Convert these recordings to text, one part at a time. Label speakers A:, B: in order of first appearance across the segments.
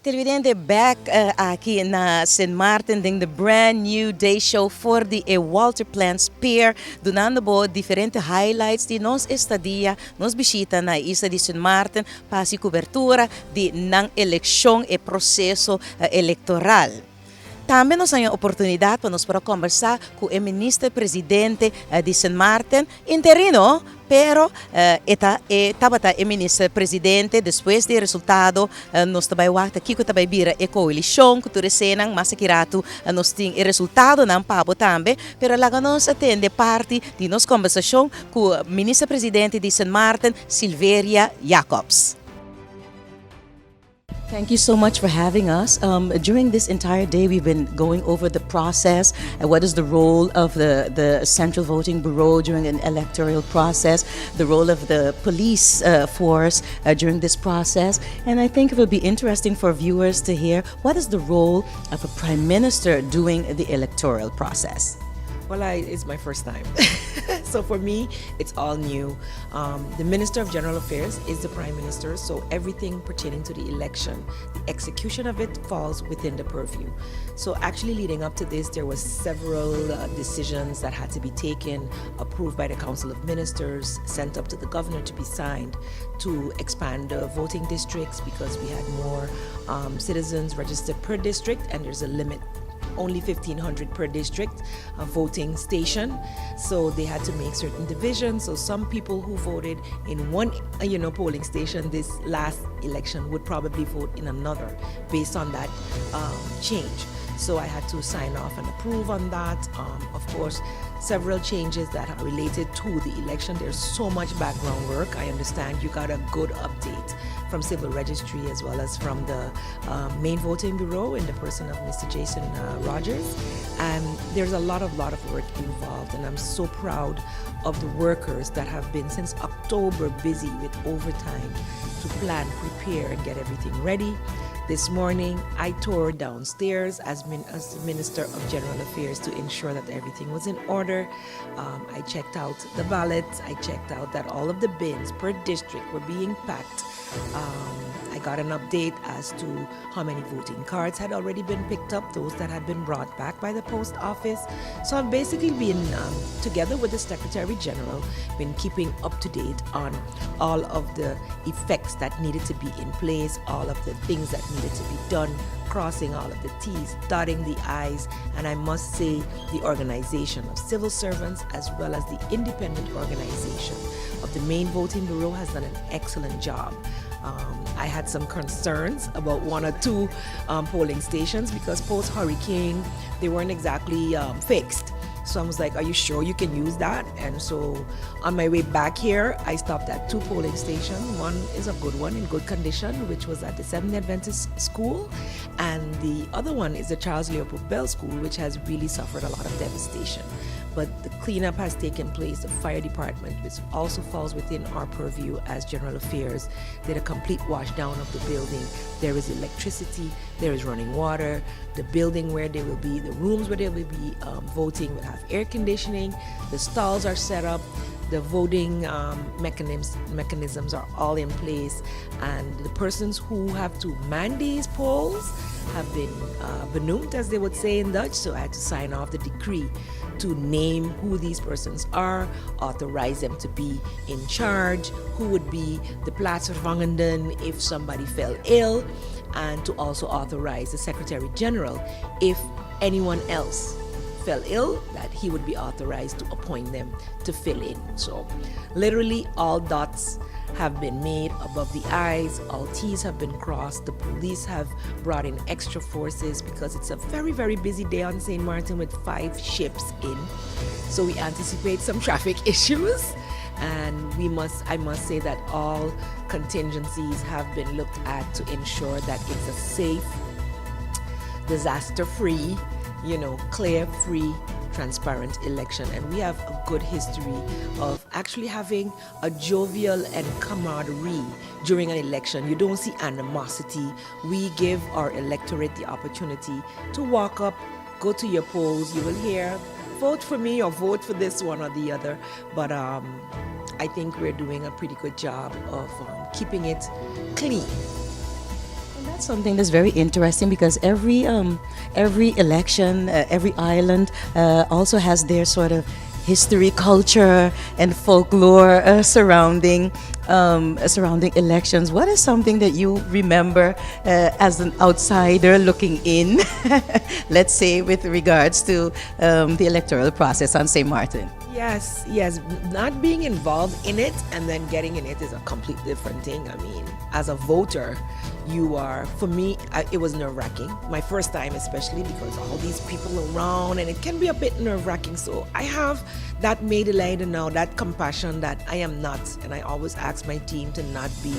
A: Televidente, back aqui na St. Maarten, ding the brand new day show for the Walter Plant Spear, donando bo diferente highlights di nos estadia, nos visita na isla di St. Maarten, pasi cobertura di nang eleksyon e processo eleitoral. Também nós temos a oportunidade para nós para conversar com o ministro-presidente de Sint Maarten, interino, pero estava o ministro-presidente, depois do resultado, nós também vamos aqui que também vira a coalição, que tu resenang, mas que rato nós temos o resultado não pabo também, pero lá nós atende parte de nossa conversação com o ministro-presidente de Sint Maarten, Silveria Jacobs. Thank you so much for having us. During this entire day, we've been going over the process and what is the role of the Central Voting Bureau during an electoral process, the role of the police force during this process. And I think it would be interesting for viewers to hear what is the role of a prime minister during the electoral process.
B: Well, it's my first time. So for me, it's all new. The Minister of General Affairs is the Prime Minister, so everything pertaining to the election, the execution of it falls within the purview. So actually leading up to this, there was several decisions that had to be taken, approved by the Council of Ministers, sent up to the governor to be signed to expand the voting districts because we had more citizens registered per district and there's a limit. Only 1,500 per district voting station, so they had to make certain divisions. So some people who voted in one polling station this last election would probably vote in another based on that change. So I had to sign off and approve on that. Of course, several changes that are related to the election. There's so much background work. I understand you got a good update from Civil Registry as well as from the main voting bureau in the person of Mr. Jason Rogers. And there's a lot of work involved, and I'm so proud of the workers that have been since October busy with overtime to plan, prepare, and get everything ready. This morning, I toured downstairs as the Minister of General Affairs to ensure that everything was in order. I checked out the ballots. I checked out that all of the bins per district were being packed. I got an update as to how many voting cards had already been picked up, those that had been brought back by the post office. So I've basically been, together with the Secretary General, been keeping up to date on all of the effects that needed to be in place, all of the things that needed to be done, crossing all of the T's, dotting the I's, and I must say the organization of civil servants as well as the independent organization of the main voting bureau has done an excellent job. I had some concerns about one or two polling stations because post-hurricane, they weren't exactly fixed. So I was like, are you sure you can use that? And so on my way back here, I stopped at two polling stations. One is a good one in good condition, which was at the Seventh Adventist School. And the other one is the Charles Leopold Bell School, which has really suffered a lot of devastation. But the cleanup has taken place. The fire department, which also falls within our purview as General Affairs, did a complete wash down of the building. There is electricity, there is running water. The building where they will be, the rooms where they will be voting will have air conditioning. The stalls are set up. The voting mechanisms are all in place, and the persons who have to man these polls have been benoemd, as they would say in Dutch. So I had to sign off the decree to name who these persons are, authorize them to be in charge, who would be the plaatsvervangenden if somebody fell ill, and to also authorize the Secretary General if anyone else fell ill, that he would be authorized to appoint them to fill in. So literally all dots have been made above the I's, all T's have been crossed. The police have brought in extra forces because it's a very, very busy day on St. Maarten with 5 ships in. So we anticipate some traffic issues, and I must say that all contingencies have been looked at to ensure that it's a safe, disaster-free, clear, free, transparent election. And we have a good history of actually having a jovial and camaraderie during an election. You don't see animosity. We give our electorate the opportunity to walk up, go to your polls. You will hear, vote for me or vote for this one or the other. But I think we're doing a pretty good job of keeping it clean.
A: That's something that's very interesting because every election, every island also has their sort of history, culture, and folklore surrounding elections. What is something that you remember as an outsider looking in, let's say, with regards to the electoral process on St. Martin?
B: Yes, yes. Not being involved in it and then getting in it is a completely different thing. I mean, as a voter, for me, it was nerve wracking. My first time, especially because all these people around, and it can be a bit nerve wracking. So I have that medelijden now, that compassion that I am not, and I always ask my team to not be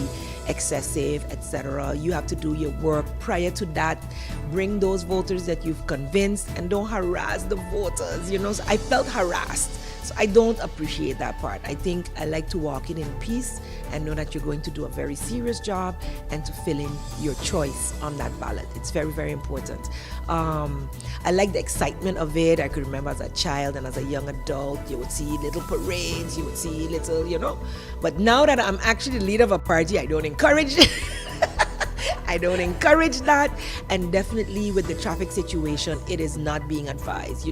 B: excessive, etc. You have to do your work prior to that. Bring those voters that you've convinced and don't harass the voters. So I felt harassed. So I don't appreciate that part. I think I like to walk in peace and know that you're going to do a very serious job and to fill in your choice on that ballot. It's very, very important. I like the excitement of it. I could remember as a child and as a young adult, you would see little parades, you would see little. But now that I'm actually the leader of a party, I don't encourage it. I don't encourage that. And definitely with the traffic situation, it is not being advised.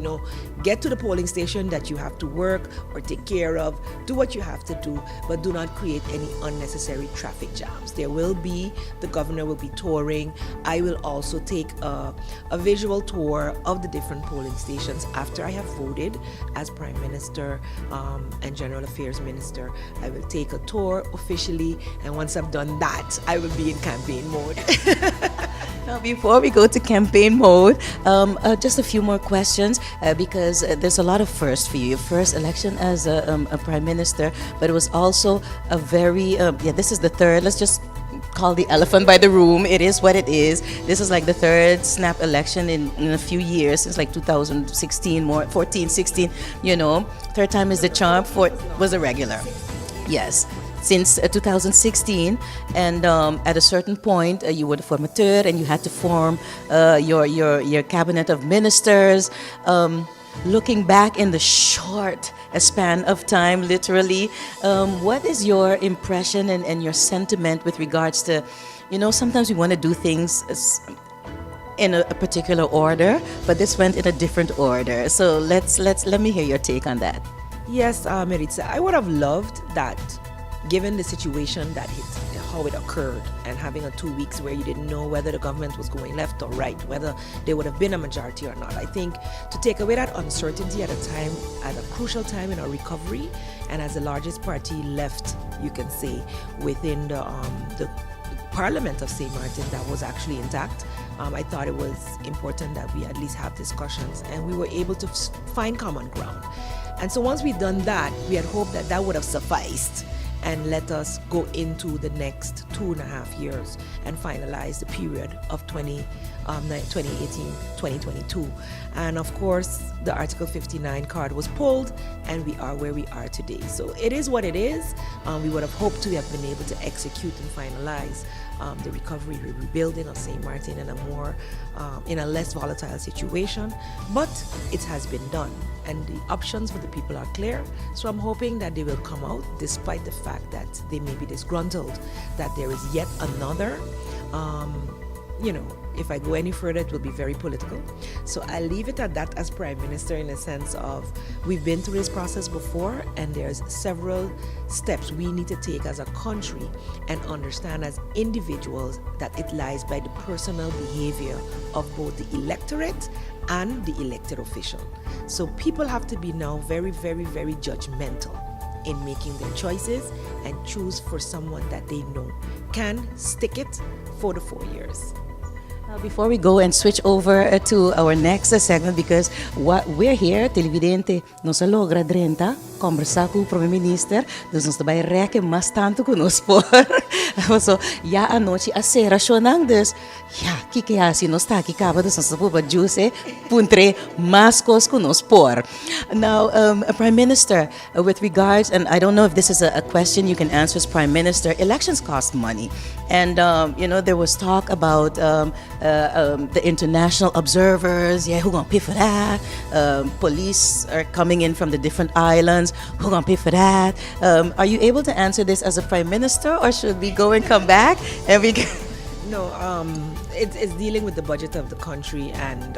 B: Get to the polling station that you have to work or take care of. Do what you have to do, but do not create any unnecessary traffic jams. The governor will be touring. I will also take a visual tour of the different polling stations after I have voted as Prime Minister and General Affairs Minister. I will take a tour officially, and once I've done that, I will be in campaign mode.
A: Now, before we go to campaign mode, just a few more questions because there's a lot of firsts for you. Your first election as a prime minister, but it was also a very, this is the third, let's just call the elephant by the room. It is what it is. This is like the third snap election in a few years, since like 2016, 14, 16, Third time is the charm, fourth was a regular. Yes. Since 2016, and at a certain point you were the formateur and you had to form your cabinet of ministers. Looking back in the short span of time, literally, what is your impression and your sentiment with regards to, sometimes we want to do things in a particular order, but this went in a different order. So let me hear your take on that.
B: Yes, Merietza, I would have loved that. Given the situation that how it occurred, and having 2 weeks where you didn't know whether the government was going left or right, whether there would have been a majority or not. I think to take away that uncertainty at a crucial time in our recovery, and as the largest party left, you can say, within the Parliament of St. Martin that was actually intact, I thought it was important that we at least have discussions, and we were able to find common ground. And so once we'd done that, we had hoped that would have sufficed and let us go into the next 2.5 years and finalize the period of 2018-2022. And of course, the Article 59 card was pulled, and we are where we are today. So it is what it is. We would have hoped to have been able to execute and finalize the recovery, rebuilding of St. Martin in a less volatile situation, but it has been done, and the options for the people are clear. So I'm hoping that they will come out, despite the fact that they may be disgruntled, that there is yet another. If I go any further, it will be very political. So I'll leave it at that as Prime Minister, in the sense of we've been through this process before, and there's several steps we need to take as a country and understand as individuals that it lies by the personal behavior of both the electorate and the elected official. So people have to be now very, very, very judgmental in making their choices and choose for someone that they know can stick it for the 4 years.
A: Before we go and switch over to our next segment, because what we're here, televidente, nos logra drenta, conversar com o Primeiro-Ministro, dus nos vai reque mais tanto conosco. So, ja anoche a sera shonang dus, ja, kiki asi nos ta ki kaba dus nos puba juice, puntre maskos conosco. Now, Prime Minister, with regards, and I don't know if this is a question you can answer as Prime Minister, elections cost money. And, there was talk about the international observers, who gonna pay for that? Police are coming in from the different islands, who gonna pay for that? Are you able to answer this as a Prime Minister, or should we go and come back and we
B: No, it's dealing with the budget of the country, and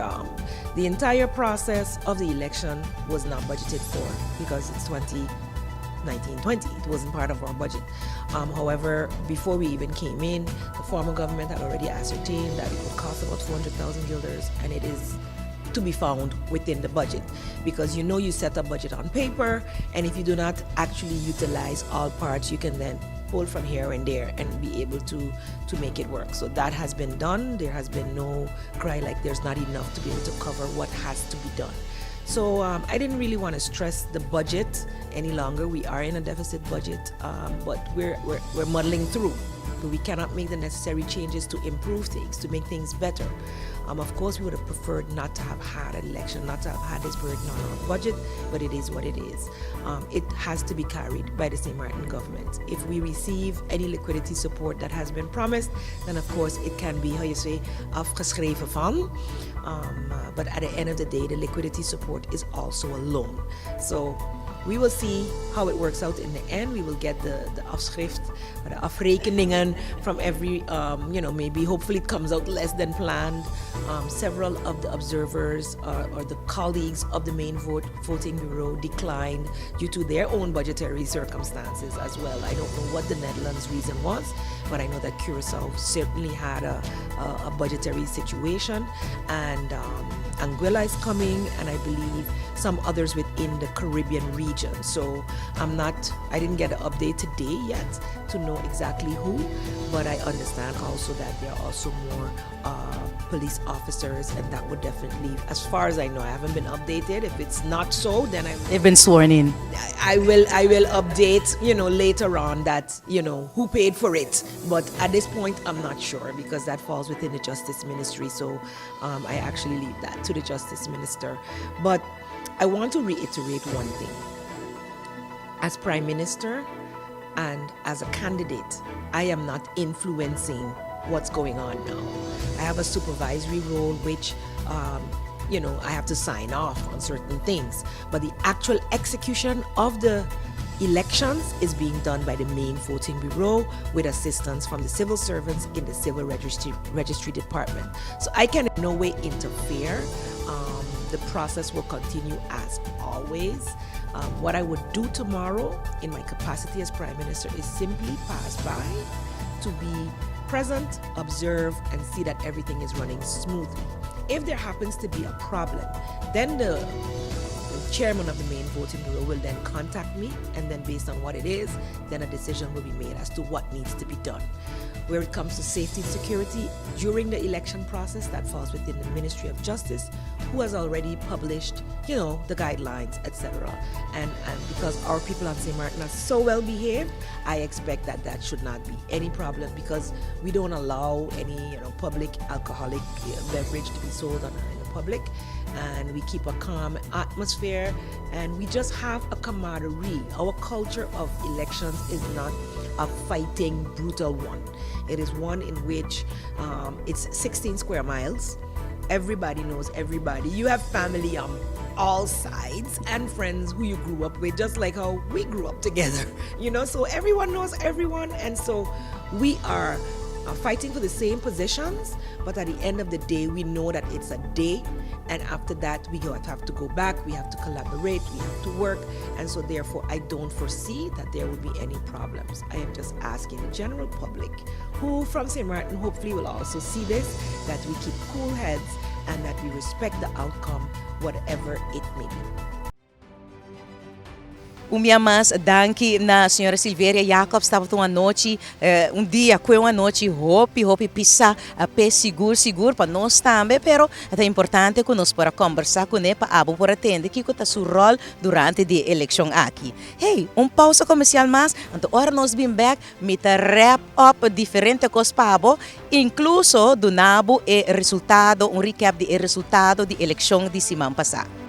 B: the entire process of the election was not budgeted for because it's 2019-20. It wasn't part of our budget. However, before we even came in, the former government had already ascertained that it would cost about 400,000 guilders, and it is to be found within the budget, because you set a budget on paper, and if you do not actually utilize all parts, you can then pull from here and there and be able to make it work. So that has been done. There has been no cry like there's not enough to be able to cover what has to be done. So I didn't really want to stress the budget any longer. We are in a deficit budget, but we're muddling through. But we cannot make the necessary changes to improve things, to make things better. Of course, we would have preferred not to have had an election, not to have had this burden on our budget, but it is what it is. It has to be carried by the St. Maarten government. If we receive any liquidity support that has been promised, then of course it can be, afgeschreven van. But at the end of the day, the liquidity support is also a loan. So we will see how it works out in the end. We will get the afschrift, the afrekeningen from every, maybe hopefully it comes out less than planned. Several of the observers or the colleagues of the main voting bureau declined due to their own budgetary circumstances as well. I don't know what the Netherlands reason was, but I know that Curacao certainly had a budgetary situation, and Anguilla is coming, and I believe some others within the Caribbean region. So I didn't get an update today yet to know exactly who, but I understand also that there are also more police officers, and that would definitely, as far as I know, I haven't been updated. If it's not so, then
A: They've been sworn in.
B: I will update, later on that, who paid for it. But at this point, I'm not sure, because that falls within the Justice Ministry. So I actually leave that to the Justice Minister. But I want to reiterate one thing. As Prime Minister and as a candidate, I am not influencing what's going on now. I have a supervisory role, which I have to sign off on certain things, but the actual execution of the elections is being done by the main voting bureau with assistance from the civil servants in the civil registry department. So I can in no way interfere. The process will continue as always. What I would do tomorrow in my capacity as Prime Minister is simply pass by to be present, observe, and see that everything is running smoothly. If there happens to be a problem, then the chairman of the main voting bureau will then contact me, and then based on what it is, then a decision will be made as to what needs to be done. Where it comes to safety and security during the election process, that falls within the Ministry of Justice, who has already published, the guidelines, etc. And because our people on St. Maarten are so well behaved, I expect that should not be any problem, because we don't allow any, public alcoholic beverage to be sold in the public, and we keep a calm atmosphere, and we just have a camaraderie. Our culture of elections is not a fighting, brutal one. It is one in which it's 16 square miles. Everybody knows everybody. You have family on all sides and friends who you grew up with, just like how we grew up together. So everyone knows everyone, and so we are fighting for the same positions, but at the end of the day, we know that it's a day, and after that, we have to go back, we have to collaborate, we have to work, and so therefore, I don't foresee that there will be any problems. I am just asking the general public, who from St. Maarten hopefully will also see this, that we keep cool heads and that we respect the outcome, whatever it may be.
A: Mas danke na senhora Silveria Jacobs, estava uma noite, dia com uma noite hope pisa a pé seguro para nós também, pero é importante que nós para conversar com ele para abo por atender que está seu rol durante a eleição aqui. Hey, pausa comercial mas, então agora nós bem back mit wrap up diferente coisas para abo, incluso do nabo resultado, recap de resultado de eleição de semana passada.